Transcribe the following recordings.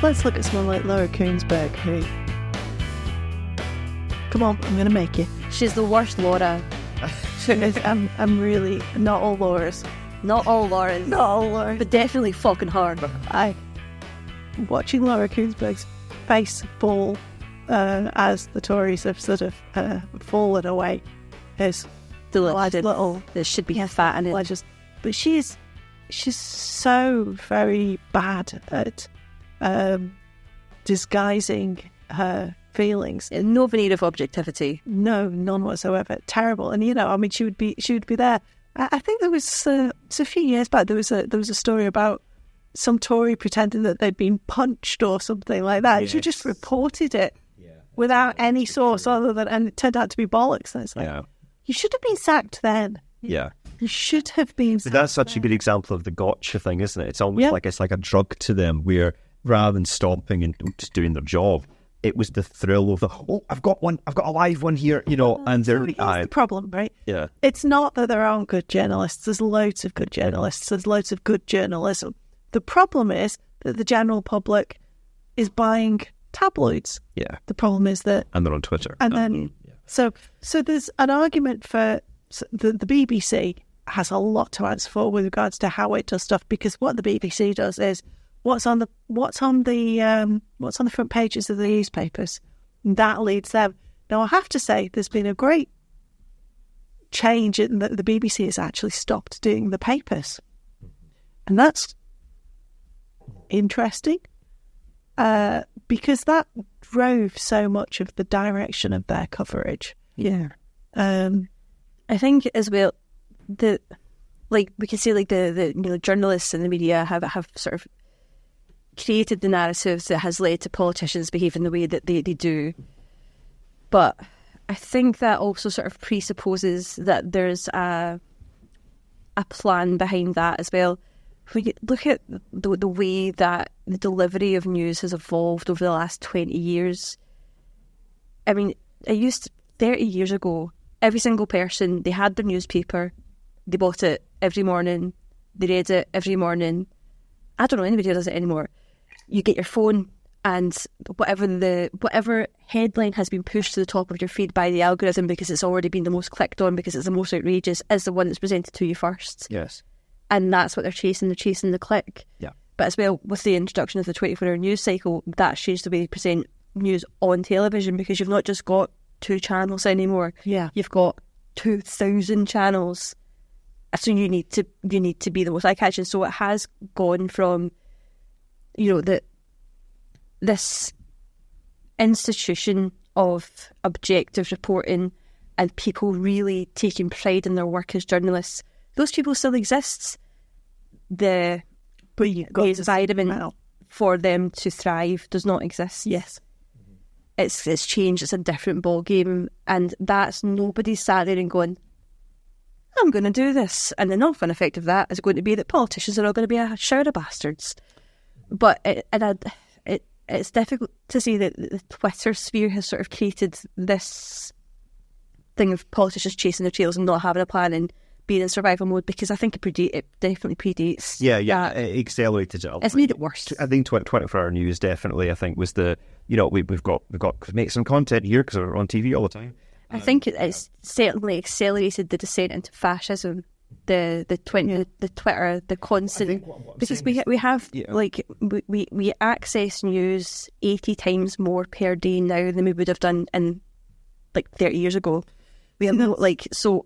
let's look at someone like Laura Koonsberg, who... Come on, I'm going to make you. She's the worst Laura. I'm really... Not all Lauras. Not all Lauras. Not all Lauras. But definitely fucking her. Watching Laura Koonsberg's face fall as the Tories have sort of fallen away is little... There should be fat in it. But she's so very bad at disguising her feelings. No veneer of objectivity. No, none whatsoever. Terrible. And she would be there. I think there was a few years back. There was a story about some Tory pretending that they'd been punched or something like that. Yes. She just reported it without any source other than, and it turned out to be bollocks. And it's like, you should have been sacked then. Yeah. You should have been sacked. But that's such a good example of the gotcha thing, isn't it? It's almost like it's like a drug to them, where rather than stopping and just doing their job, it was the thrill of I've got a live one here, and they're... Here's the problem, right? Yeah. It's not that there aren't good journalists. There's loads of good journalists. There's loads of good journalism. The problem is that the general public is buying tabloids. Yeah. The problem is that... And they're on Twitter. And then... So there's an argument for... The BBC has a lot to answer for with regards to how it does stuff, because what the BBC does is what's on the front pages of the newspapers. That leads them. Now, I have to say, there's been a great change in that the BBC has actually stopped doing the papers, and that's interesting because that drove so much of the direction of their coverage. Yeah. I think as well, we can say the journalists and the media have sort of created the narrative that has led to politicians behaving the way that they do. But I think that also sort of presupposes that there's a plan behind that as well. When you look at the way that the delivery of news has evolved over the last 20 years, I mean, 30 years ago, every single person, they had their newspaper, they bought it every morning, they read it every morning. I don't know anybody who does it anymore. You get your phone, and whatever headline has been pushed to the top of your feed by the algorithm because it's already been the most clicked on, because it's the most outrageous, is the one that's presented to you first. Yes. And that's what they're chasing the click. Yeah. But as well, with the introduction of the 24-hour news cycle, that's changed the way they present news on television, because you've not just got 2 channels anymore. Yeah. You've got 2,000 channels. So you need to be the most eye-catching. So it has gone from, this institution of objective reporting and people really taking pride in their work as journalists. Those people still exist. The environment for them to thrive does not exist. Yes. It's changed. It's a different ball game, and that's nobody sat there and going, I'm going to do this. And the knock-on effect of that is going to be that politicians are all going to be a shower of bastards. But it's difficult to see that the Twitter sphere has sort of created this thing of politicians chasing their tails and not having a plan and being in survival mode, because I think it definitely predates. Yeah, it accelerated it. It's made it worse. I think 24-hour news definitely, I think, was the, we've got to make some content here because we're on TV all the time. I think it's certainly accelerated the descent into fascism. The Twitter, the constant, because we have we access news 80 times more per day now than we would have done in 30 years ago. We have so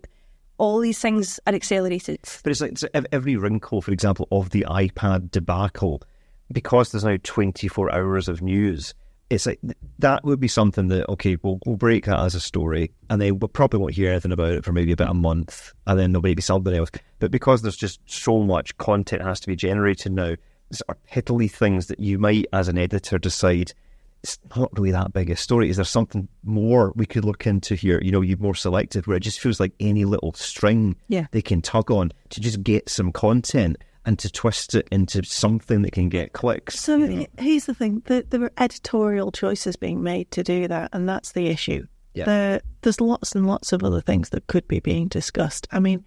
all these things are accelerated. But it's every wrinkle, for example, of the iPad debacle, because there's now 24 hours of news. It's like that would be something that, okay, we'll break that as a story, and then we'll probably won't hear anything about it for maybe about a month, and then there'll maybe something else. But because there's just so much content has to be generated now, there are piddly things that you might, as an editor, decide it's not really that big a story. Is there something more we could look into here? You're more selective, where it just feels like any little string they can tug on to just get some content and to twist it into something that can get clicks. So here's the thing, there are editorial choices being made to do that, and that's the issue. Yeah. There's lots and lots of other things that could be being discussed. I mean,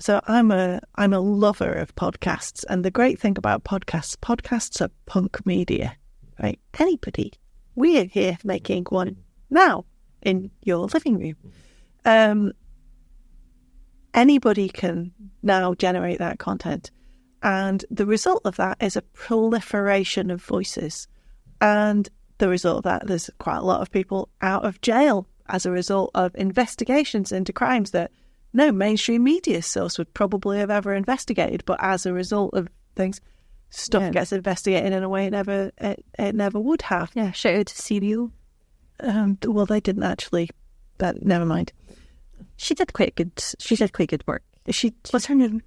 So I'm a lover of podcasts, and the great thing about podcasts are punk media, right? Anybody, we're here making one now in your living room. Anybody can now generate that content, and the result of that is a proliferation of voices, and the result of that, there's quite a lot of people out of jail as a result of investigations into crimes that no mainstream media source would probably have ever investigated, but as a result of things, stuff gets investigated in a way it never would have. Yeah, shout out to Serial. Well, they didn't actually, but never mind. She did quite good work. What's her name?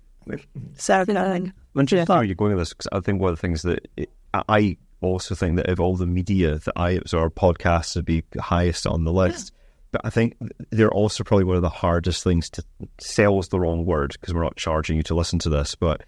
Sarah Conning. I'm interested where you're going with this, because I think one of the things that I also think that of all the media that I absorb, podcasts would be highest on the list. But I think they're also probably one of the hardest things to sell is the wrong word, because we're not charging you to listen to this. But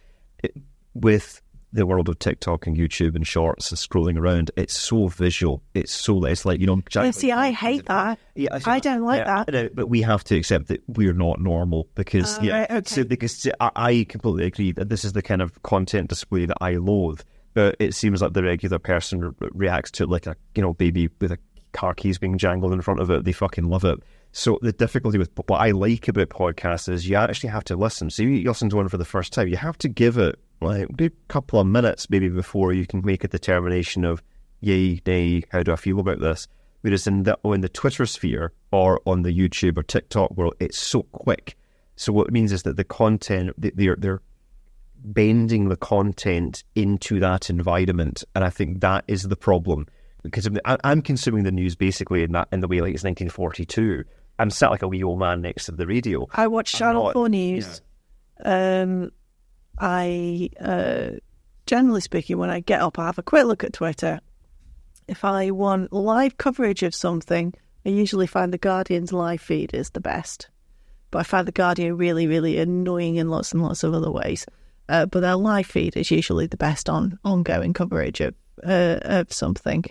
with the world of TikTok and YouTube and shorts and scrolling around, it's so visual. It's like, you know. See, I hate that. Yeah, I don't like that. No, but we have to accept that we're not normal, because right, okay. So because I completely agree that this is the kind of content display that I loathe. But it seems like the regular person reacts to it like a baby with a car keys being jangled in front of it. They fucking love it. So the difficulty with what I like about podcasts is you actually have to listen. So you listen to one for the first time, you have to give it like a couple of minutes maybe before you can make a determination of yay, nay, how do I feel about this? Whereas in the Twitter sphere or on the YouTube or TikTok world, it's so quick. So what it means is that the content, they're bending the content into that environment, and I think that is the problem. Because I'm consuming the news basically in the way like it's 1942. I'm sat like a wee old man next to the radio. I watch Channel 4 News. Yeah. Generally speaking, when I get up, I have a quick look at Twitter. If I want live coverage of something, I usually find the Guardian's live feed is the best. But I find the Guardian really, really annoying in lots and lots of other ways. But their live feed is usually the best on ongoing coverage of something.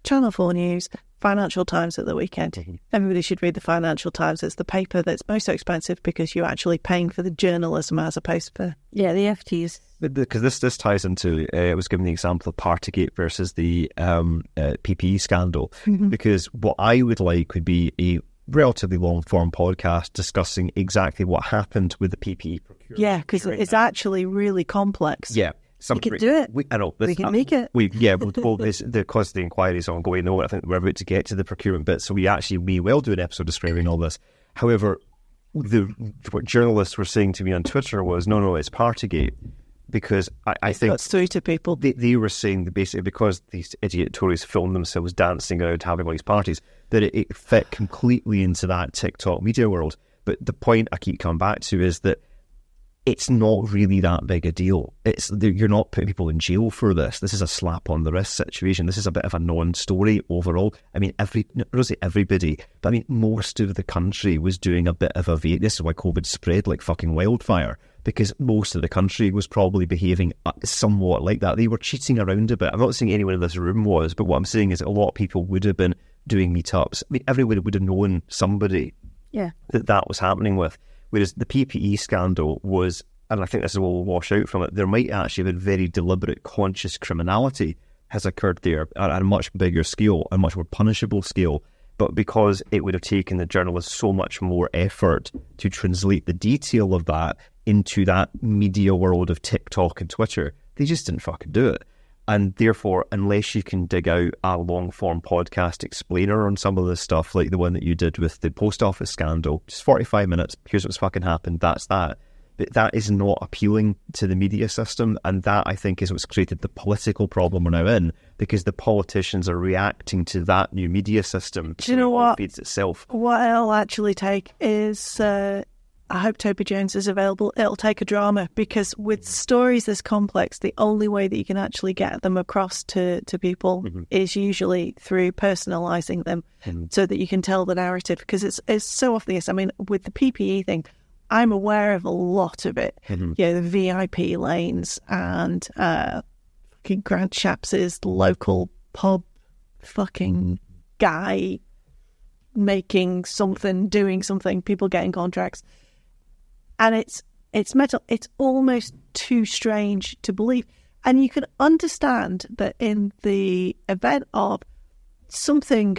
Channel 4 News, Financial Times at the weekend. Mm-hmm. Everybody should read the Financial Times. It's the paper that's most expensive because you're actually paying for the journalism as opposed to the FTs. Because this ties into, I was given the example of Partygate versus the PPE scandal. Mm-hmm. Because what I would like would be a relatively long-form podcast discussing exactly what happened with the PPE procurement. Yeah, because it's actually really complex. Yeah. We could do it. I know. We can make it. Because the inquiry is ongoing. I think we're about to get to the procurement bit, so we may well do an episode describing all this. However, what journalists were saying to me on Twitter was, no, it's Partygate. Because I think that's through to people. They were saying that basically because these idiot Tories filmed themselves dancing around having all these parties, that it fit completely into that TikTok media world. But the point I keep coming back to is that it's not really that big a deal. You're not putting people in jail for this. This is a slap on the wrist situation. This is a bit of a non-story overall. I mean, I don't say everybody, but I mean, most of the country was doing a bit of a this is why COVID spread like fucking wildfire, because most of the country was probably behaving somewhat like that. They were cheating around a bit. I'm not saying anyone in this room was, but what I'm saying is a lot of people would have been doing meetups. I mean, everyone would have known somebody that was happening with. Whereas the PPE scandal was, and I think this is what will wash out from it, there might actually have been very deliberate, conscious criminality has occurred there at a much bigger scale, a much more punishable scale. But because it would have taken the journalists so much more effort to translate the detail of that into that media world of TikTok and Twitter, they just didn't fucking do it. And therefore, unless you can dig out a long-form podcast explainer on some of this stuff, like the one that you did with the post office scandal, just 45 minutes, here's what's fucking happened, that's that. But that is not appealing to the media system, and that, I think, is what's created the political problem we're now in, because the politicians are reacting to that new media system. Do you know what? Feeds itself. What I'll actually take is... I hope Toby Jones is available. It'll take a drama, because with stories this complex, the only way that you can actually get them across to people is usually through personalising them so that you can tell the narrative, because it's so obvious. I mean, with the PPE thing, I'm aware of a lot of it. The VIP lanes and fucking Grant Shapps' local pub fucking guy making something, doing something, people getting contracts. And It's mental. It's almost too strange to believe. And you can understand that in the event of something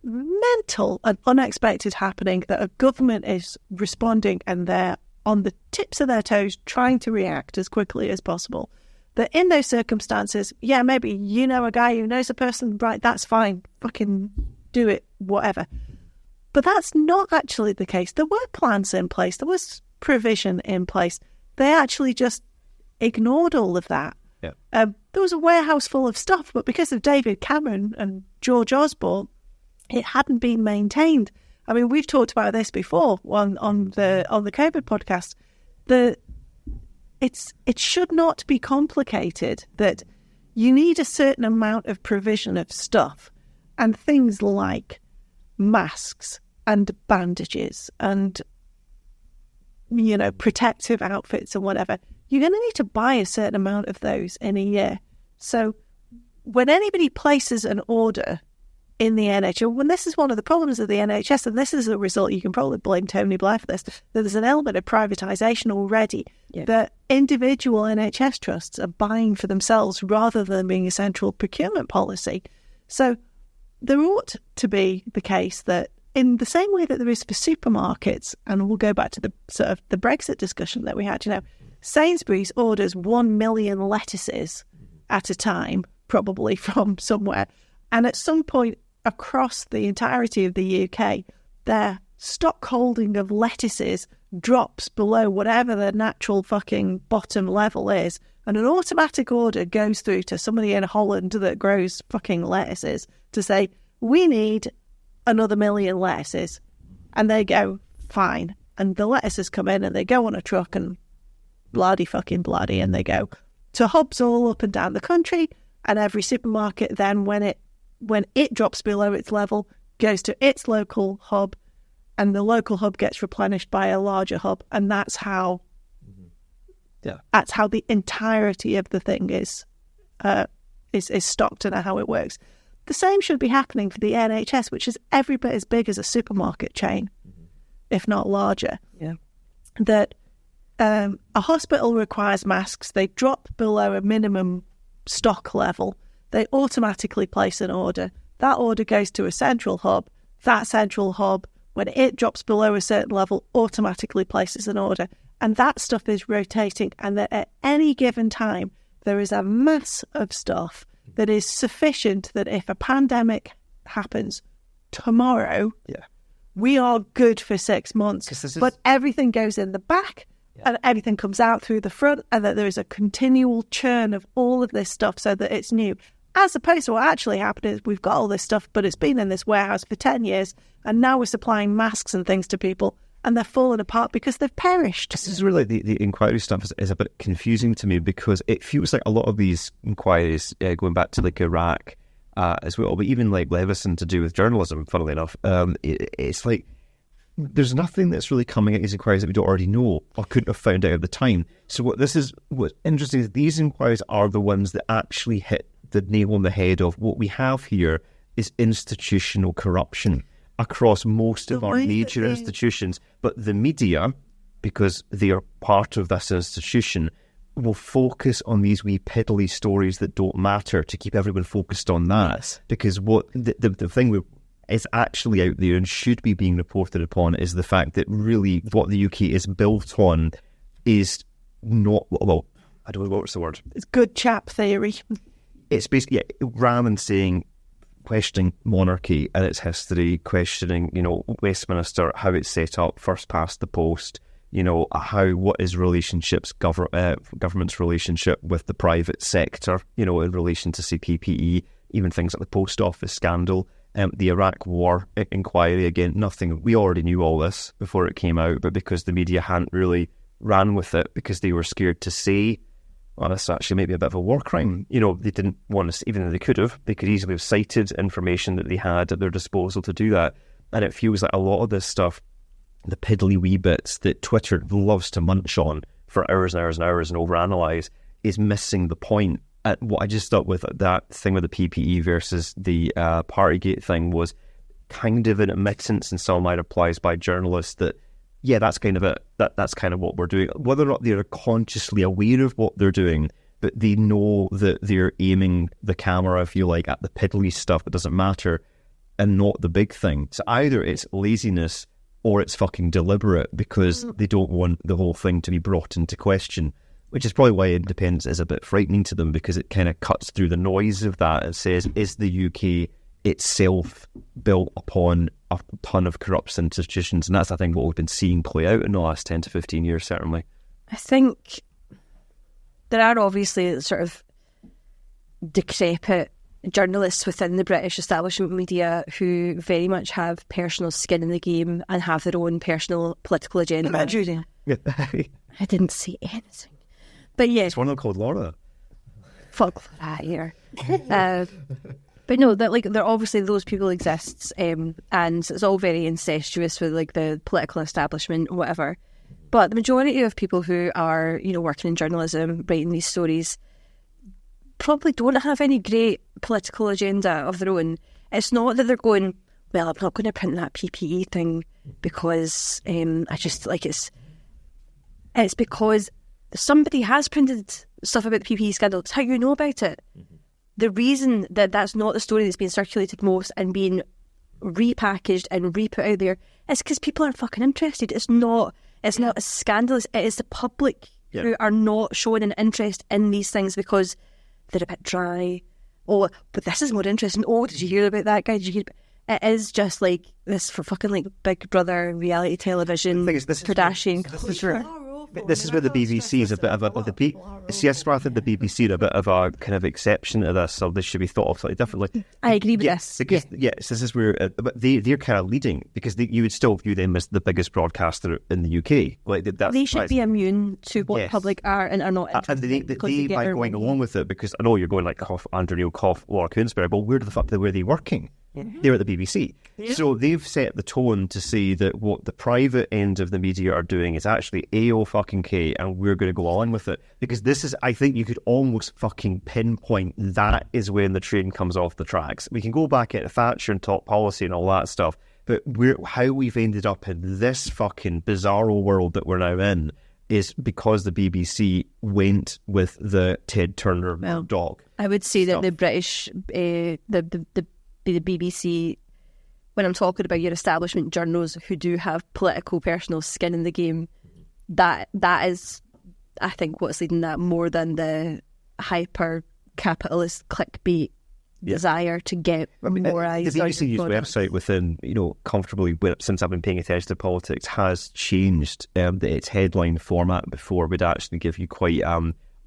mental and unexpected happening, that a government is responding and they're on the tips of their toes trying to react as quickly as possible, that in those circumstances, yeah, maybe you know a guy who knows a person, right, that's fine, fucking do it, whatever. But that's not actually the case. There were plans in place, there was provision in place. They actually just ignored all of that. Yeah. There was a warehouse full of stuff, but because of David Cameron and George Osborne, it hadn't been maintained. I mean, we've talked about this before on the COVID podcast. It should not be complicated. That you need a certain amount of provision of stuff, and things like masks and bandages and protective outfits and whatever. You're going to need to buy a certain amount of those in a year. So when anybody places an order in the NHS, when this is one of the problems of the NHS, and this is a result, you can probably blame Tony Blair for this, that there's an element of privatisation already, that individual NHS trusts are buying for themselves rather than being a central procurement policy. So there ought to be the case that in the same way that there is for supermarkets, and we'll go back to the sort of the Brexit discussion that we had, Sainsbury's orders 1 million lettuces at a time, probably from somewhere. And at some point across the entirety of the UK, their stock holding of lettuces drops below whatever the natural fucking bottom level is. And an automatic order goes through to somebody in Holland that grows fucking lettuces to say, we need another 1 million lettuces. And they go, fine. And the lettuces come in and they go on a truck and bloody, and they go to hubs all up and down the country, and every supermarket then, when it drops below its level, goes to its local hub, and the local hub gets replenished by a larger hub, and that's how the entirety of the thing is stocked and how it works. The same should be happening for the NHS, which is every bit as big as a supermarket chain, if not larger. Yeah. That a hospital requires masks. They drop below a minimum stock level. They automatically place an order. That order goes to a central hub. That central hub, when it drops below a certain level, automatically places an order. And that stuff is rotating. And that at any given time, there is a mass of stuff that is sufficient that if a pandemic happens tomorrow, we are good for 6 months. But everything goes in the back. And everything comes out through the front, and that there is a continual churn of all of this stuff so that it's new. As opposed to what actually happened is we've got all this stuff, but it's been in this warehouse for 10 years, and now we're supplying masks and things to people, and they're falling apart because they've perished. This is really, the inquiry stuff is a bit confusing to me, because it feels like a lot of these inquiries, going back to like Iraq as well, but even like Leveson to do with journalism, funnily enough, it's like, there's nothing that's really coming at these inquiries that we don't already know or couldn't have found out at the time. So what's interesting is these inquiries are the ones that actually hit the nail on the head of what we have here is institutional corruption across most of our major institutions. But the media, because they are part of this institution, will focus on these wee piddly stories that don't matter to keep everyone focused on that. Yes. Because what the thing is actually out there and should be being reported upon is the fact that really what the UK is built on is not, well, I don't know what's the word. It's good chap theory. It's basically, rather than questioning monarchy and its history, questioning, Westminster, how it's set up, first past the post, what is government's relationship with the private sector, in relation to, say, PPE, even things like the post office scandal. The Iraq war inquiry, again, nothing, we already knew all this before it came out, but because the media hadn't really ran with it because they were scared to say, well, this actually may be a bit of a war crime. They didn't want to, even though they could easily have cited information that they had at their disposal to do that. And it feels like a lot of this stuff, the piddly wee bits that Twitter loves to munch on for hours and hours and hours and overanalyze, is missing the point. What I just thought with that thing with the PPE versus the Partygate thing was kind of an admittance in some of my replies by journalists that yeah, that's kind of it. That's kind of what we're doing. Whether or not they're consciously aware of what they're doing, but they know that they're aiming the camera, if you like, at the piddly stuff that doesn't matter and not the big thing. So either it's laziness or it's fucking deliberate because they don't want the whole thing to be brought into question, which is probably why independence is a bit frightening to them, because it kind of cuts through the noise of that. It says, is the UK itself built upon a ton of corrupt institutions? And that's, I think, what we've been seeing play out in the last 10 to 15 years, certainly. I think there are obviously sort of decrepit journalists within the British establishment media who very much have personal skin in the game and have their own personal political agenda. I didn't see anything. But yeah. It's one of them called Laura. Fuck that here. But no, that like there obviously those people exist, and it's all very incestuous with like the political establishment, whatever. But the majority of people who are, you know, working in journalism, writing these stories, probably don't have any great political agenda of their own. It's not that they're going, well, I'm not going to print that PPE thing because I just like it's because somebody has printed stuff about the PPE scandal. It's how you know about it. The reason that that's not the story that's being circulated most and being repackaged and re-put out there is because people aren't fucking interested. It's not as scandalous. It is the public who are not showing an interest in these things because they're a bit dry. Oh, but this is more interesting. Oh, did you hear about that guy? Did you hear about... It is just like this for fucking like Big Brother reality television, Kardashian culture. This is where the BBC is a bit of a I think the BBC are a bit of a kind of exception to this, so this should be thought of slightly differently. I agree with this. Because, yes, this is where they're kind of leading, because you would still view them as the biggest broadcaster in the UK. Like they should be immune to what the public are and are not interested and they by going along with it, because I know you're going like cough, Andrew Neil, cough, Laura Coonsberry, but where the fuck were they working? They're at the BBC. So they've set the tone to say that what the private end of the media are doing is actually A-O-fucking-K, and we're going to go on with it. Because this is, I think you could almost fucking pinpoint that is when the train comes off the tracks. We can go back at Thatcher and top policy and all that stuff, but how we've ended up in this fucking bizarro world that we're now in is because the BBC went with the Ted Turner dog. I would say that the British, the BBC, when I'm talking about your establishment journals who do have political personal skin in the game, that is, I think, what's leading that more than the hyper capitalist clickbait desire to get more eyes. The BBC's website within, comfortably, since I've been paying attention to politics, has changed its headline format. Before would actually give you quite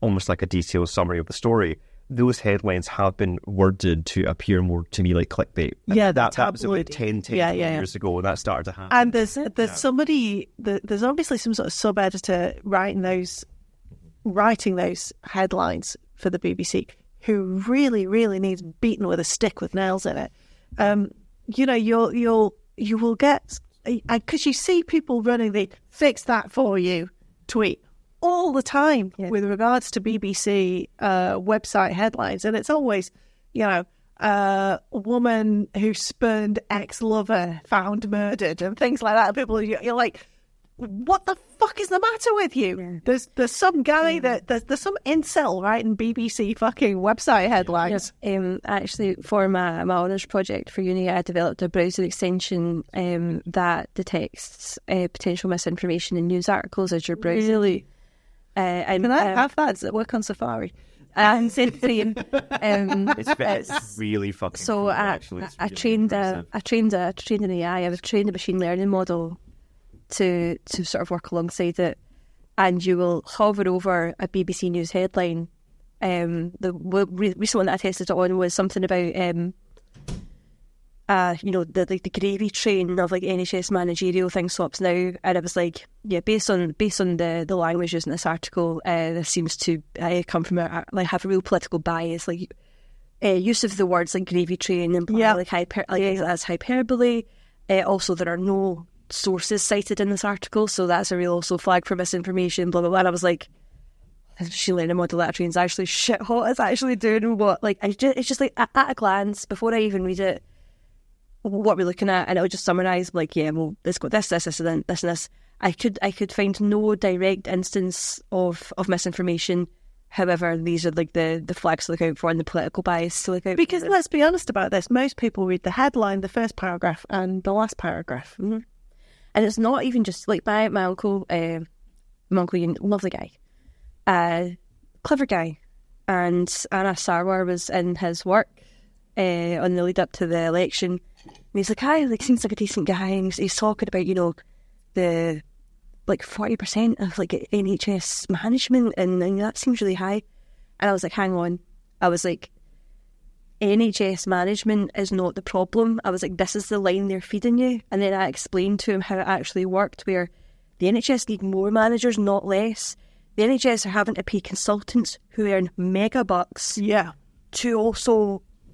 almost like a detailed summary of the story. Those headlines have been worded to appear more to me like clickbait. Yeah, that was about 10 years ago when that started to happen. And there's somebody, there's obviously some sort of sub-editor writing those headlines for the BBC who really, really needs beaten with a stick with nails in it. You will get, because you see people running the "fix that for you" tweet all the time with regards to BBC website headlines, and it's always, a woman who spurned ex-lover found murdered and things like that. People, you're like, what the fuck is the matter with you? Yeah. There's some guy there's some incel writing BBC fucking website headlines. Actually, for my honours project for uni, I developed a browser extension that detects potential misinformation in news articles as you're browsing. Really? Can I have that? Does it work on Safari? And same. It's really fucking. So cool, I trained an AI. I've trained a machine learning model to sort of work alongside it, and you will hover over a BBC News headline. The recent one that I tested it on was something about the gravy train of like NHS managerial thing swaps now, and it was like, based on the language used in this article, this seems to come from have a real political bias, like use of the words like gravy train and that's hyperbole. Also, there are no sources cited in this article, so that's a real also flag for misinformation. Blah blah blah. And I was like, this machine learning model that I trained is actually shit hot. It's actually doing what it's just like at a glance before I even read it, what we're looking at, and it'll just summarise like, well, it's got this, and this, I could find no direct instance of misinformation. However, these are like the flags to look out for and the political bias to look out for. Because let's be honest about this, most people read the headline, the first paragraph, and the last paragraph. Mm-hmm. And it's not even just like my uncle, lovely guy, clever guy, and Anna Sarwar was in his work on the lead up to the election. And he's like, seems like a decent guy, and he's talking about, you know, the 40% of like NHS management, and that seems really high. And I was like, hang on. I was like, NHS management is not the problem. I was like, this is the line they're feeding you. And then I explained to him how it actually worked, where the NHS need more managers, not less. The NHS are having to pay consultants who earn mega bucks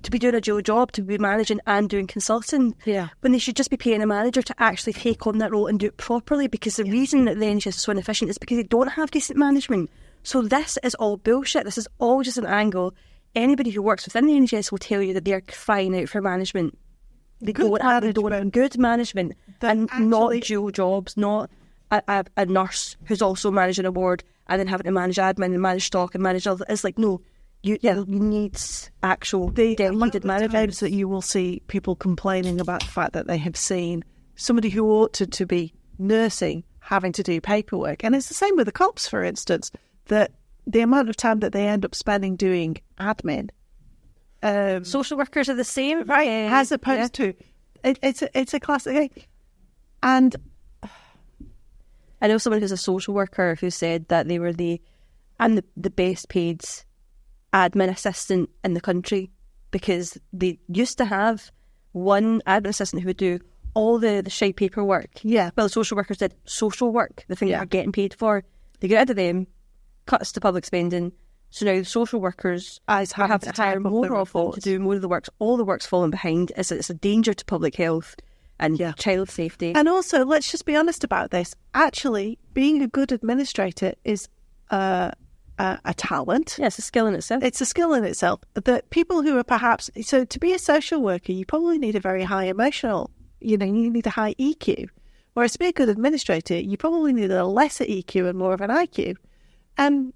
to be doing a dual job, to be managing and doing consulting. Yeah. When they should just be paying a manager to actually take on that role and do it properly, because the reason that the NHS is so inefficient is because they don't have decent management. So this is all bullshit. This is all just an angle. Anybody who works within the NHS will tell you that they're crying out for management. They don't have good management, and not dual jobs, not a nurse who's also managing a ward and then having to manage admin and manage stock and manage other. It's like, no, you need actual dedicated managers. That you will see people complaining about the fact that they have seen somebody who ought to be nursing having to do paperwork. And it's the same with the cops, for instance, that the amount of time that they end up spending doing admin. Social workers are the same, right? As opposed to, it's a classic. And I know someone who's a social worker who said that they were the best paid admin assistant in the country, because they used to have one admin assistant who would do all the shite paperwork. Yeah. Well, the social workers did social work, the thing that they're getting paid for. They get rid of them, cuts to public spending. So now the social workers have to hire more of them to do more of the work. All the work's falling behind. It's a danger to public health and child safety. And also, let's just be honest about this. Actually, being a good administrator is a talent. Yeah, it's a skill in itself. It's a skill in itself. That people who are perhaps... So to be a social worker, you probably need a very high emotional... You need a high EQ. Whereas to be a good administrator, you probably need a lesser EQ and more of an IQ. And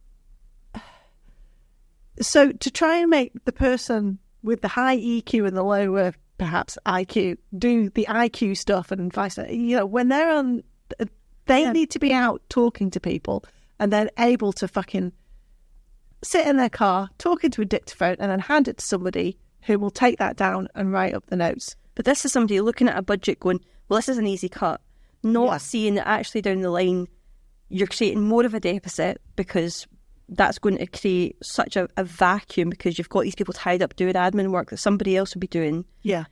so to try and make the person with the high EQ and the lower, perhaps, IQ do the IQ stuff and vice versa, when they're on... They need to be out talking to people and then able to fucking sit in their car, talk into a dictaphone, and then hand it to somebody who will take that down and write up the notes. But this is somebody looking at a budget going, well, this is an easy cut. Not seeing that actually down the line, you're creating more of a deficit, because that's going to create such a vacuum, because you've got these people tied up doing admin work that somebody else would be doing. Yeah.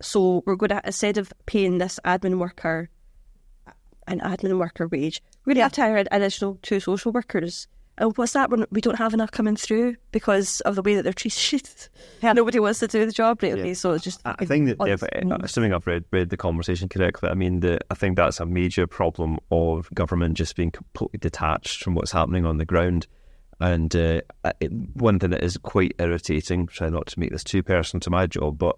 So we're going to, instead of paying this admin worker an admin worker wage, we're going to have to hire an additional 2 social workers. And what's that? We don't have enough coming through because of the way that they're treated. Yeah. Nobody wants to do the job right away, so it's just... I think that, assuming I've read the conversation correctly, I mean, I think that's a major problem of government just being completely detached from what's happening on the ground. And one thing that is quite irritating, try not to make this too personal to my job, but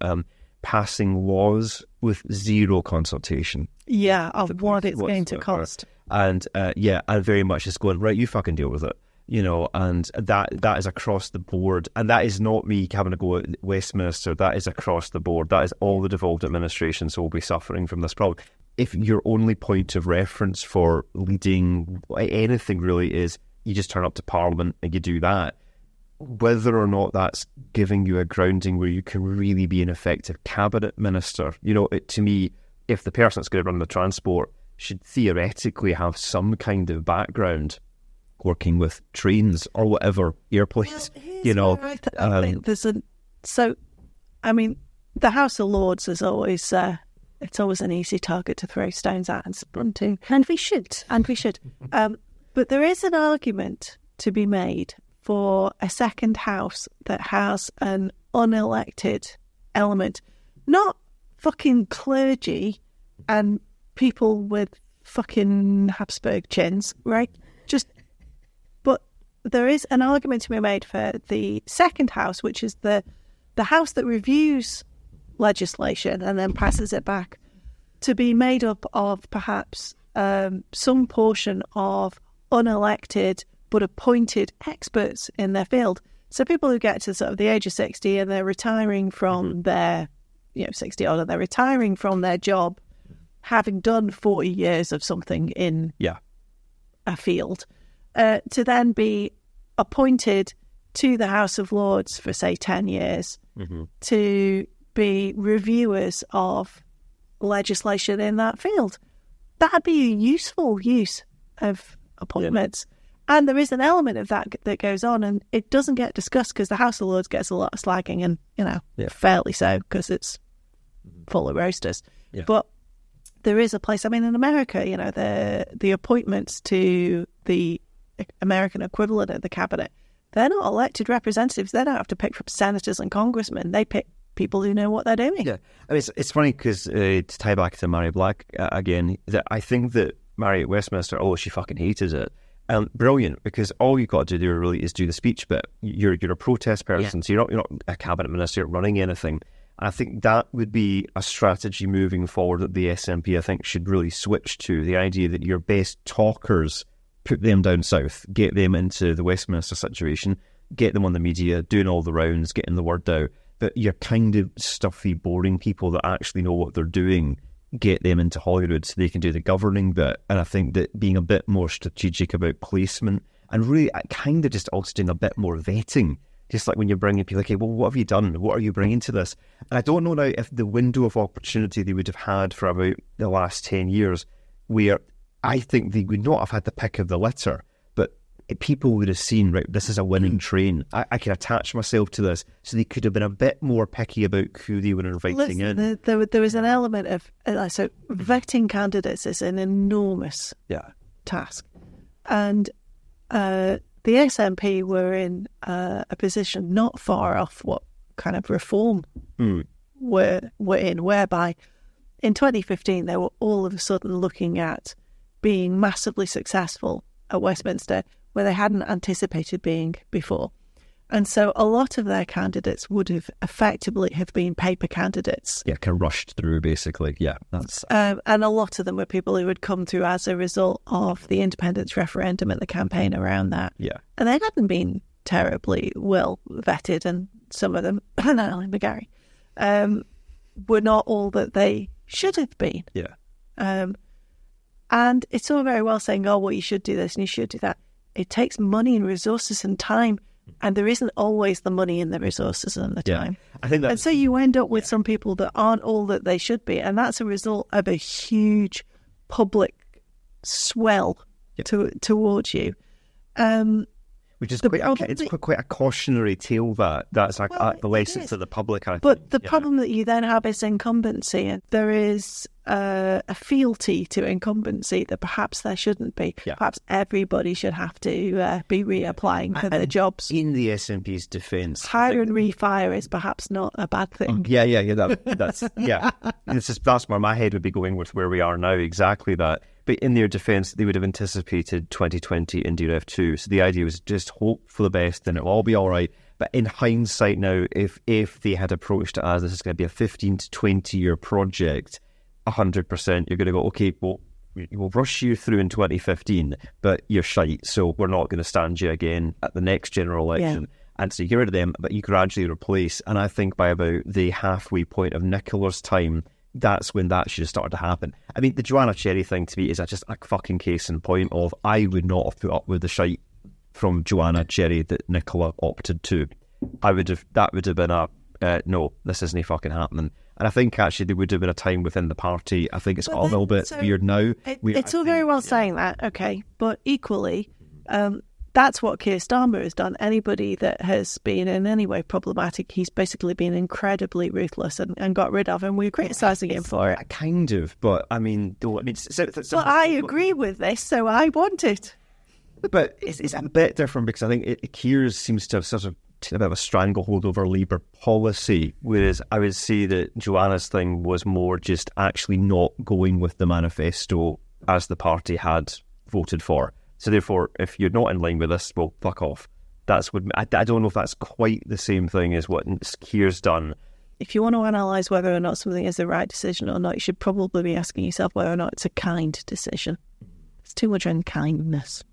passing laws with zero consultation. Yeah, of what it's going to cost. And and very much just going, right, you fucking deal with it. And that is across the board. And that is not me having a go at Westminster. That is across the board. That is all the devolved administrations will be suffering from this problem. If your only point of reference for leading anything really is you just turn up to Parliament and you do that, whether or not that's giving you a grounding where you can really be an effective cabinet minister, to me, if the person that's going to run the transport should theoretically have some kind of background working with trains or whatever, airplanes, the House of Lords is always it's always an easy target to throw stones at and splint to, and we should. But there is an argument to be made for a second house that has an unelected element, not fucking clergy and people with fucking Habsburg chins, right? But there is an argument to be made for the second house, which is the house that reviews legislation and then passes it back, to be made up of perhaps some portion of unelected but appointed experts in their field. So people who get to sort of the age of 60 and they're retiring from their, 60 odd, and they're retiring from their job, having done 40 years of something in a field, to then be appointed to the House of Lords for, say, 10 years to be reviewers of legislation in that field. That'd be a useful use of appointments. And there is an element of that goes on, and it doesn't get discussed because the House of Lords gets a lot of slagging, and, fairly so, because it's full of roasters. Yeah. But there is a place, in America, the appointments to the American equivalent of the cabinet, they're not elected representatives. They don't have to pick from senators and congressmen. They pick people who know what they're doing. Yeah, it's funny because to tie back to Mhairi Black again, that I think that Mhairi at Westminster, she fucking hated it. Brilliant, because all you've got to do really is do the speech bit. You're a protest person, so you're not a cabinet minister running anything. And I think that would be a strategy moving forward that the SNP, I think, should really switch to. The idea that your best talkers, put them down south, get them into the Westminster situation, get them on the media, doing all the rounds, getting the word out. But your kind of stuffy, boring people that actually know what they're doing, get them into Holyrood so they can do the governing bit. And I think that being a bit more strategic about placement, and really kind of just also doing a bit more vetting, just like when you're bringing people, okay, well, what have you done? What are you bringing to this? And I don't know now if the window of opportunity they would have had for about the last 10 years, where I think they would not have had the pick of the litter, but people would have seen, right, this is a winning train. I can attach myself to this. So they could have been a bit more picky about who they were inviting in. There was an element of, so vetting candidates is an enormous task. And the SNP were in a position not far off what kind of reform were in, whereby in 2015 they were all of a sudden looking at being massively successful at Westminster where they hadn't anticipated being before. And so a lot of their candidates would have effectively have been paper candidates. Yeah, kind of rushed through, basically. Yeah, that's... and a lot of them were people who had come through as a result of the independence referendum and the campaign around that. Yeah. And they hadn't been terribly well vetted, and some of them, and Alan McGarry, were not all that they should have been. Yeah. And it's all very well saying, well, you should do this and you should do that. It takes money and resources and time. And there isn't always the money and the resources and the time. I think and so you end up with some people that aren't all that they should be. And that's a result of a huge public swell towards you. Which is quite a cautionary tale, that's the lessons to the public, I think. But the problem that you then have is incumbency. And there is a fealty to incumbency that perhaps there shouldn't be. Yeah. Perhaps everybody should have to be reapplying for their jobs. In the SNP's defence, hire and refire is perhaps not a bad thing. That's where my head would be going with where we are now, exactly that. But in their defence, they would have anticipated 2020 India F2. So the idea was just hope for the best and it'll all be all right. But in hindsight now, if they had approached it as this is going to be a 15 to 20 year project, 100% you're going to go, okay, well, we'll rush you through in 2015, but you're shite, so we're not going to stand you again at the next general election. Yeah. And so you get rid of them, but you gradually replace. And I think by about the halfway point of Nicola's time, that's when that should have started to happen. I mean, the Joanna Cherry thing to me is just a fucking case in point of I would not have put up with the shite from Joanna Cherry that Nicola opted to. That would have been no, this isn't fucking happening. And I think actually there would have been a time within the party. I think it's got a little bit weird now. It's all very well saying that, okay, but equally, that's what Keir Starmer has done. Anybody that has been in any way problematic, he's basically been incredibly ruthless and got rid of, and we're criticising him for it. Kind of, but I mean... I agree with this, so I want it. But it's a bit different because I think Keir seems to have sort of a bit of a stranglehold over Labour policy, whereas I would say that Joanna's thing was more just actually not going with the manifesto as the party had voted for. So therefore, if you're not in line with this, well, fuck off. I don't know if that's quite the same thing as what Keir's done, if you want to analyse whether or not something is the right decision or not, you should probably be asking yourself whether or not it's a kind decision. There's too much unkindness.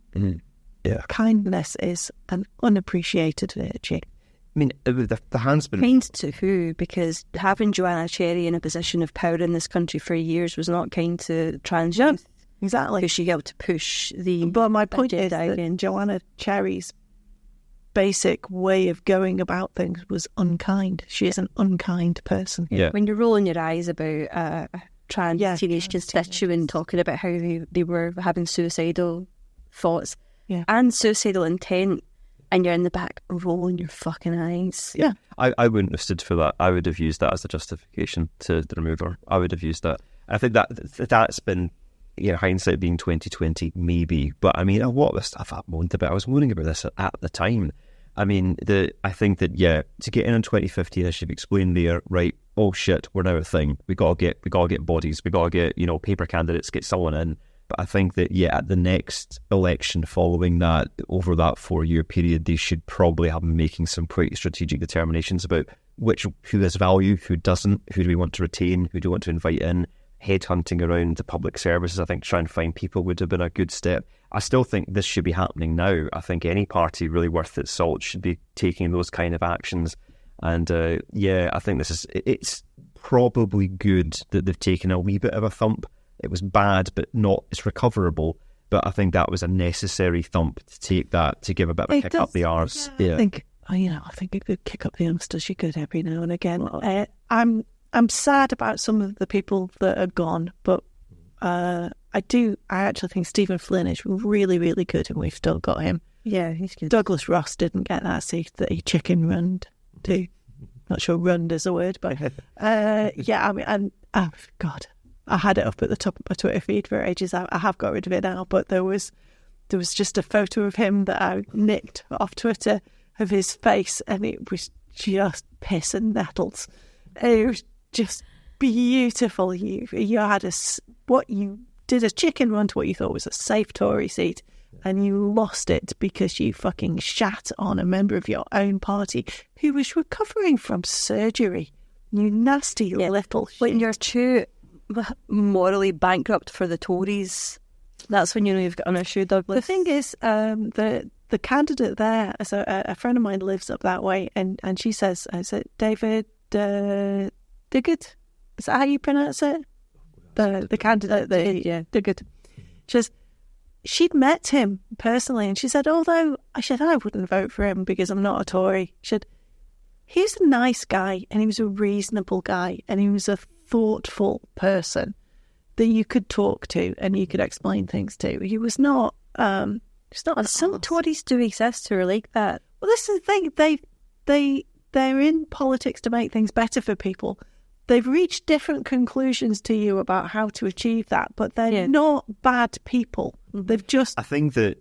Yeah. Kindness is an unappreciated virtue. I mean, the hand's been... Kind to who? Because having Joanna Cherry in a position of power in this country for years was not kind to trans youth. Exactly. Because she got to push the... But my point is agenda that in. Joanna Cherry's basic way of going about things was unkind. She is an unkind person. Yeah. When you're rolling your eyes about a trans Yeah, teenage trans constituent talking about how they were having suicidal thoughts and suicidal intent, and you're in the back rolling your fucking eyes. Yeah. I wouldn't have stood for that. I would have used that as a justification to remove her. I would have used that. I think that's been, hindsight being 2020, maybe. But I mean, a lot of the stuff I've moaned about, I was moaning about this at the time. I mean, I think that, to get in 2015, as you've explained there, right, oh shit, we're now a thing. We gotta get bodies, we gotta get, paper candidates, get someone in. But I think that, at the next election following that, over that 4-year period, they should probably have been making some pretty strategic determinations about who has value, who doesn't, who do we want to retain, who do we want to invite in. Headhunting around the public services, I think trying to find people would have been a good step. I still think this should be happening now. I think any party really worth its salt should be taking those kind of actions. And I think it's probably good that they've taken a wee bit of a thump. It was bad, but it's recoverable. But I think that was a necessary thump to take that, to give a bit of a kick up the arse. Yeah. I think it could kick up the youngsters. You could every now and again. I'm sad about some of the people that are gone, but I actually think Stephen Flynn is really, really good, and we've still got him. Yeah, he's good. Douglas Ross didn't get that seat that he chicken runned to. Not sure "runned" is a word, but God, I had it up at the top of my Twitter feed for ages. I have got rid of it now, but there was just a photo of him that I nicked off Twitter of his face, and it was just piss and nettles. It was just beautiful. You did a chicken run to what you thought was a safe Tory seat, and you lost it because you fucking shat on a member of your own party who was recovering from surgery. You nasty little shit. When you're too morally bankrupt for the Tories, that's when you know you've got an issue, Douglas. The thing is, the candidate there, so a friend of mine lives up that way, and she says, is it David Diggett? Is that how you pronounce it? The candidate, Diggett. She says she'd met him personally, and she said, although I wouldn't vote for him because I'm not a Tory. She said, he's a nice guy, and he was a reasonable guy, and he was a thoughtful person that you could talk to and you could explain things to. He was not. Some Tories do exist who are like that. Well, this is the thing. They're in politics to make things better for people. They've reached different conclusions to you about how to achieve that, but they're not bad people. They've just... I think that,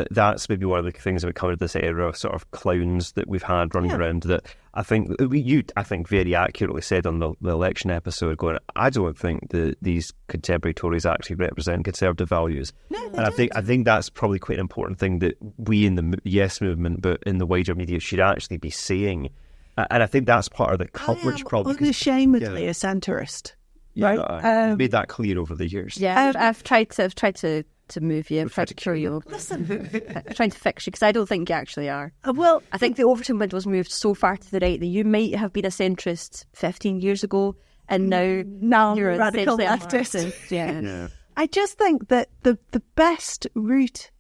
that's maybe one of the things about coming to this era of sort of clowns that we've had running around, that I think you very accurately said on the election episode, going, I don't think that these contemporary Tories actually represent conservative values. No, and I think that's probably quite an important thing that we in the Yes movement, but in the wider media, should actually be saying. And I think that's part of the coverage problem. Unashamedly a centrist. Yeah, right? I've made that clear over the years. Yeah, I've tried to move you. I've tried to cure you. Listen, I'm trying to fix you because I don't think you actually are. Well, I think the Overton window's moved so far to the right that you might have been a centrist 15 years ago, and now you're a radical leftist. Yeah. I just think that the best route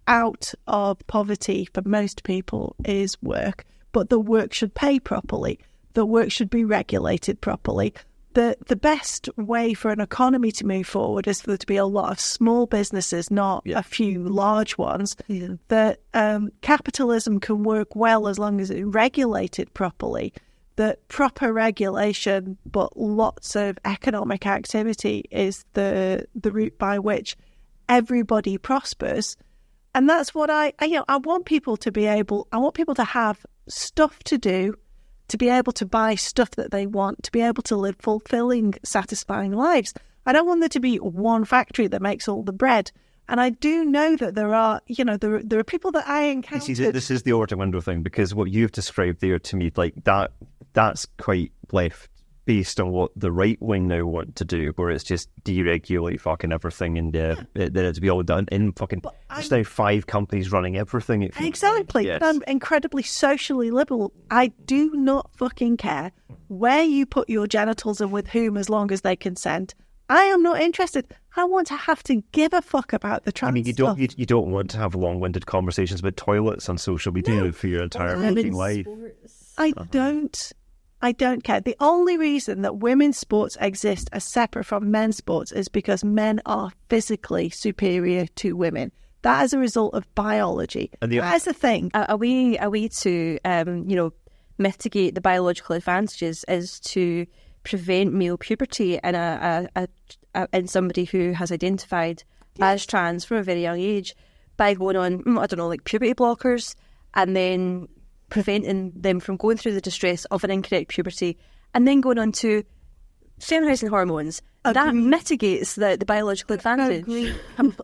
out of poverty for most people is work, but the work should pay properly. The work should be regulated properly. The best way for an economy to move forward is for there to be a lot of small businesses, not a few large ones. Yeah. That capitalism can work well as long as it's regulated properly. That proper regulation, but lots of economic activity is the route by which everybody prospers. And that's what I want people to be able. I want people to have stuff to do, to be able to buy stuff that they want, to be able to live fulfilling, satisfying lives. I don't want there to be one factory that makes all the bread. And I do know that there are, there are people that I encountered. See, this is the order window thing, because what you've described there to me, like that's quite left based on what the right wing now want to do, where it's just deregulate fucking everything and then it's be all done in fucking. There's now 5 companies running everything. Exactly. Yes. I'm incredibly socially liberal. I do not fucking care where you put your genitals and with whom, as long as they consent. I am not interested. I want to have to give a fuck about the trans stuff. You don't want to have long-winded conversations about toilets on social media for your entire fucking life. I don't care. The only reason that women's sports exist as separate from men's sports is because men are physically superior to women. That is a result of biology. That's the thing. A way to mitigate the biological advantages is to prevent male puberty in somebody who has identified as trans from a very young age by going on, like puberty blockers, and then preventing them from going through the distress of an incorrect puberty, and then going on to feminizing hormones. That mitigates the biological advantage.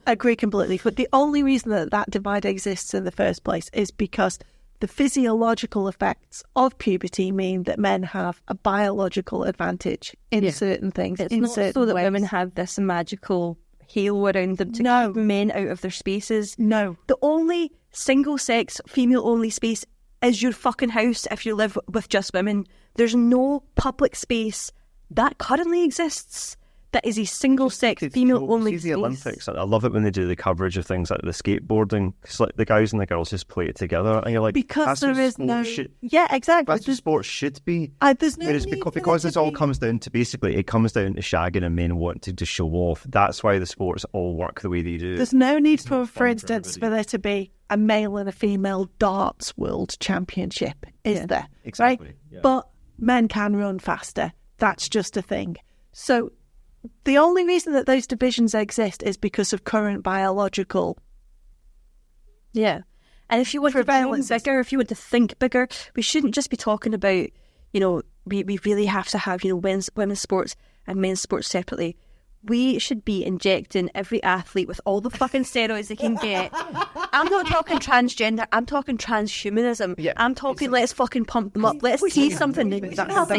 Agree completely. But the only reason that divide exists in the first place is because the physiological effects of puberty mean that men have a biological advantage in certain things. It's not so that women have this magical halo around them to keep men out of their spaces. No. The only single-sex, female-only space is your fucking house if you live with just women. There's no public space that currently exists that is a single-sex, female-only space. The Olympics, I love it when they do the coverage of things like the skateboarding. It's like the guys and the girls just play it together, and you're like, because there is no, exactly. That's what sports should be. There's no because it all comes down to shagging and men wanting to show off. That's why the sports all work the way they do. There's no need for instance, for there to be a male and a female darts world championship, is there? Exactly. Right? Yeah. But men can run faster. That's just a thing. So the only reason that those divisions exist is because of current biological. Yeah. And if you want to dream bigger, if you want to think bigger, we shouldn't just be talking about, we really have to have, women's sports and men's sports separately. We should be injecting every athlete with all the fucking steroids they can get. I'm not talking transgender, I'm talking transhumanism. Yeah, I'm talking let's fucking pump them up. Let's see something.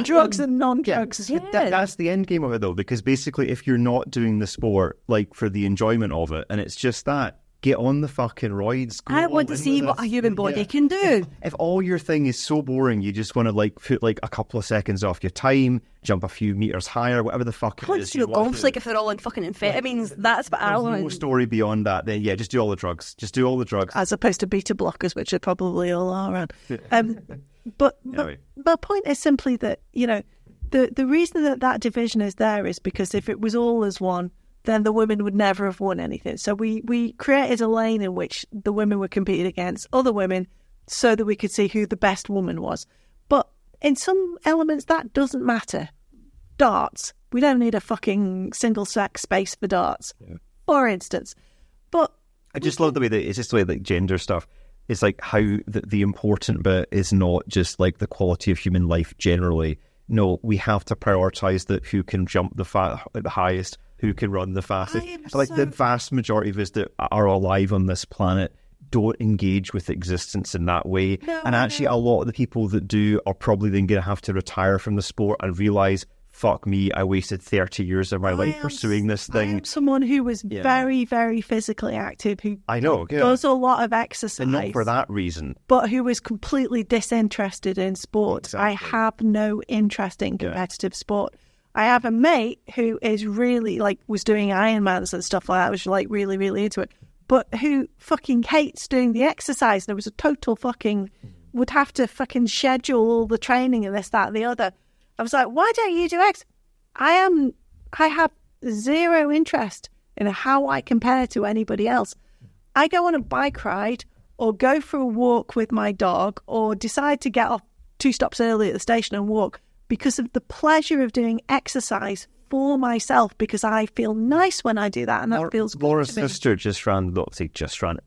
Drugs and non-drugs. Yeah. That's the end game of it, though, because basically if you're not doing the sport like for the enjoyment of it, and it's just that, get on the fucking roids. I want to see what a human body can do. If all your thing is so boring, you just want to put a couple of seconds off your time, jump a few meters higher, whatever the fuck it is. Golf's like if they're all on fucking amphetamines. That's what I want. No story beyond that. Then just do all the drugs. Just do all the drugs. As opposed to beta blockers, which are probably all around. But my point is simply that the reason that division is there is because if it was all as one, then the women would never have won anything. So we created a lane in which the women were competing against other women so that we could see who the best woman was. But in some elements, that doesn't matter. Darts. We don't need a fucking single-sex space for darts, for instance. But I just love the way that it's just the way gender stuff. It's like how the important bit is not just like the quality of human life generally. No, we have to prioritise that who can jump the highest, who can run the fastest. The vast majority of us that are alive on this planet don't engage with existence in that way. A lot of the people that do are probably then going to have to retire from the sport and realise, fuck me, I wasted 30 years of my life pursuing this thing. I am someone who was very, very physically active, who does a lot of exercise. And not for that reason. But who was completely disinterested in sport. Exactly. I have no interest in competitive sport. I have a mate who is really, was doing Ironmans and stuff like that, was really, really into it, but who fucking hates doing the exercise. There was a total would have to fucking schedule all the training and this, that, and the other. I was like, why don't you do X? I have zero interest in how I compare to anybody else. I go on a bike ride or go for a walk with my dog or decide to get off 2 stops early at the station and walk because of the pleasure of doing exercise for myself, because I feel nice when I do that, and that feels good. Laura's sister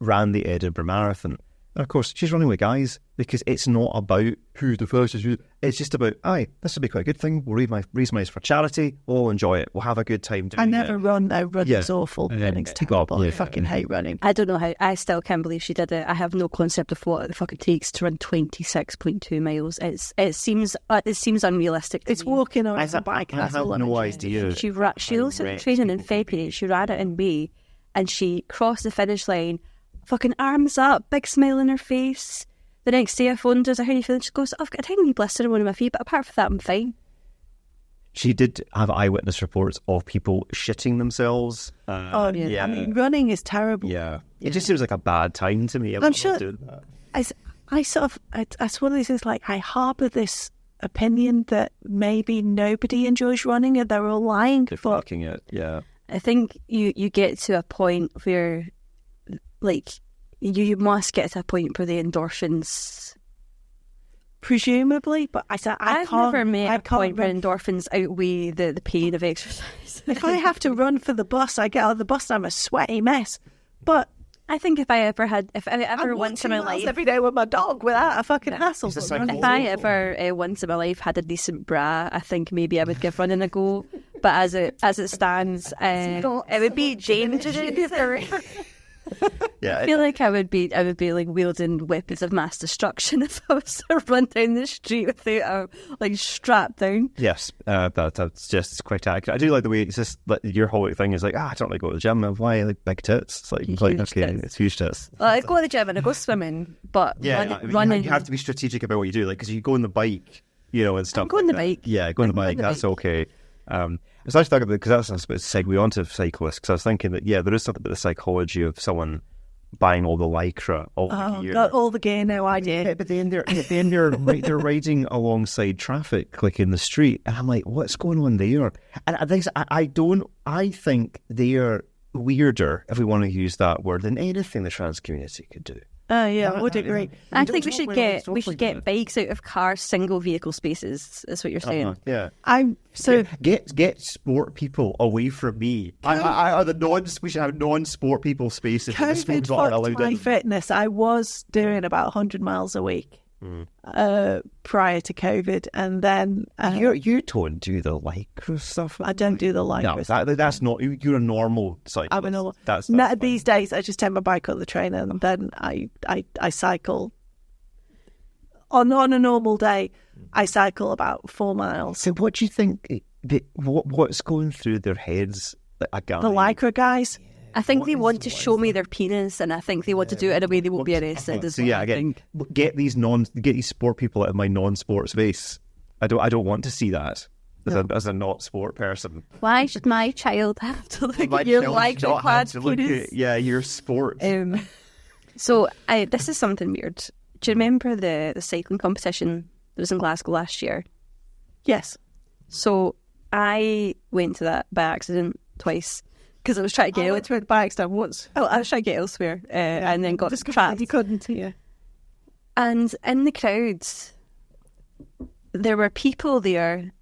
ran the Edinburgh Marathon, And of course, she's running with guys because it's not about who's the fastest. It's just about, this would be quite a good thing. We'll raise money for charity. We'll enjoy it. We'll have a good time doing it. I never run, though. Running's awful. Running's terrible. I fucking hate running. I don't know how. I still can't believe she did it. I have no concept of what the fuck it takes to run 26.2 miles. It seems unrealistic. It's walking on a bike. I have no idea. She also at training in February. She ran it in May, and she crossed the finish line, fucking arms up, big smile on her face. The next day I phoned her, how are you feeling? She goes, I've got a tiny blister on one of my feet, but apart from that, I'm fine. She did have eyewitness reports of people shitting themselves. I mean, running is terrible. Yeah. It just seems like a bad time to me. I'm sure. It's one of these things, like, I harbour this opinion that maybe nobody enjoys running and they're all lying. They're fucking it, yeah. I think you get to a point where, like, you must get to a point where the endorphins... Presumably, but I've never made a point where endorphins outweigh the pain of exercise. If I have to run for the bus, I get out of the bus and I'm a sweaty mess. But I think if I ever once in my life... every day with my dog without a fucking hassle. If I ever once in my life had a decent bra, I think maybe I would give running a go. But as it stands, it would be James. Yeah, I feel like I would be like wielding weapons of mass destruction if I was to run down the street without like strapped down. Yes, that's just quite accurate. I do like the way it's just like your whole thing is like, I don't like go to the gym. Why? Like big tits. It's like it's huge tits. Well, I go to the gym and I go swimming, but running. You have to be strategic about what you do, like because you go on the bike, and stuff. Go on the bike. Yeah, go on the bike. That's okay. I was actually talking about, because that's a segue onto cyclists, because I was thinking that, there is something about the psychology of someone buying all the Lycra, all the gear. Got all the gear, no idea. Yeah, but then they're riding alongside traffic, like in the street, and I'm like, what's going on there? And I think they're weirder, if we want to use that word, than anything the trans community could do. I would agree. I think we should get bikes out of cars, single vehicle spaces. That's what you're saying. Yeah. Get sport people away from me. We should have non-sport people spaces. COVID fucked my fitness. I was doing about 100 miles a week prior to COVID, and then you don't do the Lycra stuff. I don't do the Lycra. No, that's not. You're a normal cyclist. I'm a normal. That's these days. I just take my bike on the train, and then I cycle. On a normal day, I cycle about 4 miles. So, what do you think? What's going through their heads? The Lycra guys. I think they want to show me their penis, and I think they want to do it in a way they won't be arrested. So again, get these sport people out of my non-sport space. I don't want to see that as a not sport person. Why should my child have to look at your Lycra penis? Your sport. So this is something weird. Do you remember the cycling competition that was in Glasgow last year? Yes. So I went to that by accident twice. Because I was trying to get elsewhere by accident once. Oh, I was trying to get elsewhere and then got trapped. You couldn't, yeah. And in the crowds, there were people there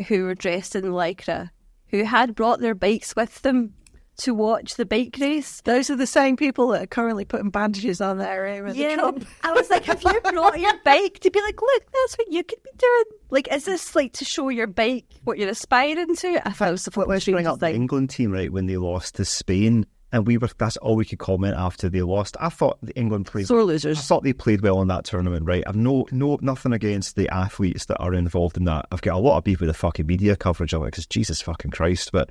who were dressed in Lycra who had brought their bikes with them to watch the bike race. Those are the same people that are currently putting bandages on their ear in the Trump. I was like, have you brought your bike to be like, look, that's what you could be doing? Like, is this like to show your bike what you're aspiring to? I thought it was the bring up the England team, right, when they lost to Spain, and that's all we could comment after they lost. I thought the England played sore losers. I thought they played well in that tournament, right? I've nothing against the athletes that are involved in that. I've got a lot of beef with the fucking media coverage of it because Jesus fucking Christ, but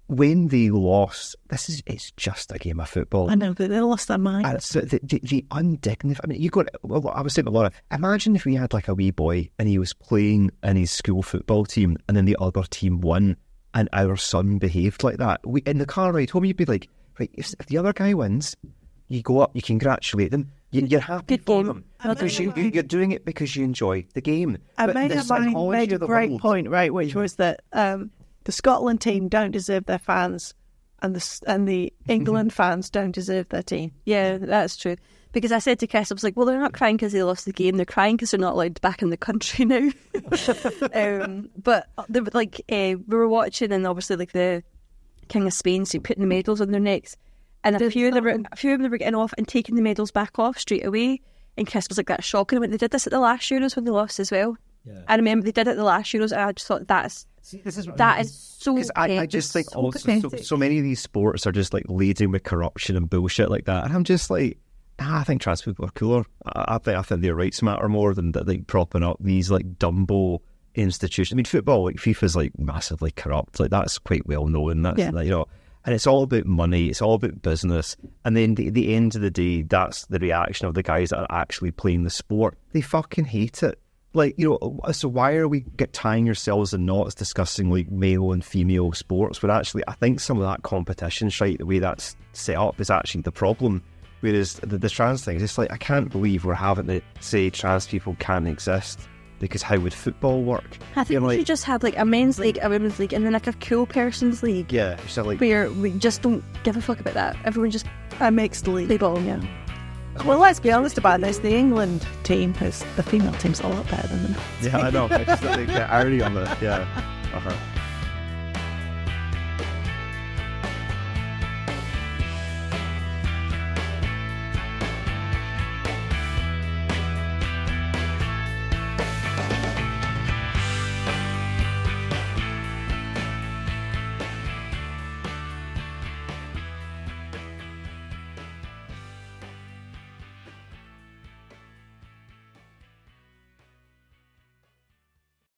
when they lost, it's just a game of football. I know, but they lost their mind. So the undignified. I mean, I was saying to Laura, imagine if we had like a wee boy and he was playing in his school football team, and then the other team won, and our son behaved like that. In the car ride home, you'd be like, right, if the other guy wins, you go up, you congratulate them, you're happy for them because you're doing it because you enjoy the game. I made a great point, right, which was that. The Scotland team don't deserve their fans, and the England fans don't deserve their team. Yeah, that's true. Because I said to Chris, I was like, well, they're not crying because they lost the game. They're crying because they're not allowed back in the country now. But they were like, we were watching, and obviously, like the King of Spain, so putting the medals on their necks, and a few of them were getting off and taking the medals back off straight away. And Chris was like, that's shocking. I went, they did this at the last Euros when they lost as well. Yeah. I remember they did it at the last Euros, and I just thought that is so. Because I just think so many of these sports are just like laden with corruption and bullshit like that, and I'm just like, I think trans people are cooler. I think their rights matter more than that, like propping up these like Dumbo institutions. I mean, football, like FIFA's like massively corrupt. Like that's quite well known. That's like, you know. And it's all about money, it's all about business. And then at the end of the day, that's the reaction of the guys that are actually playing the sport. They fucking hate it. Like, you know, so why are we tying yourselves in knots discussing like male and female sports? When actually, I think some of that competition, right, the way that's set up is actually the problem. Whereas the trans thing is just like, I can't believe we're having to say trans people can't exist. Because how would football work? I think we should just have like a men's league, a women's league, and then like a cool person's league. Yeah, so like, where we just don't give a fuck about that. Everyone just a mixed league. Play ball, yeah. Well, let's be honest about this. The England team the female team's a lot better than them. Yeah, I know. It's just like the irony on it. Yeah.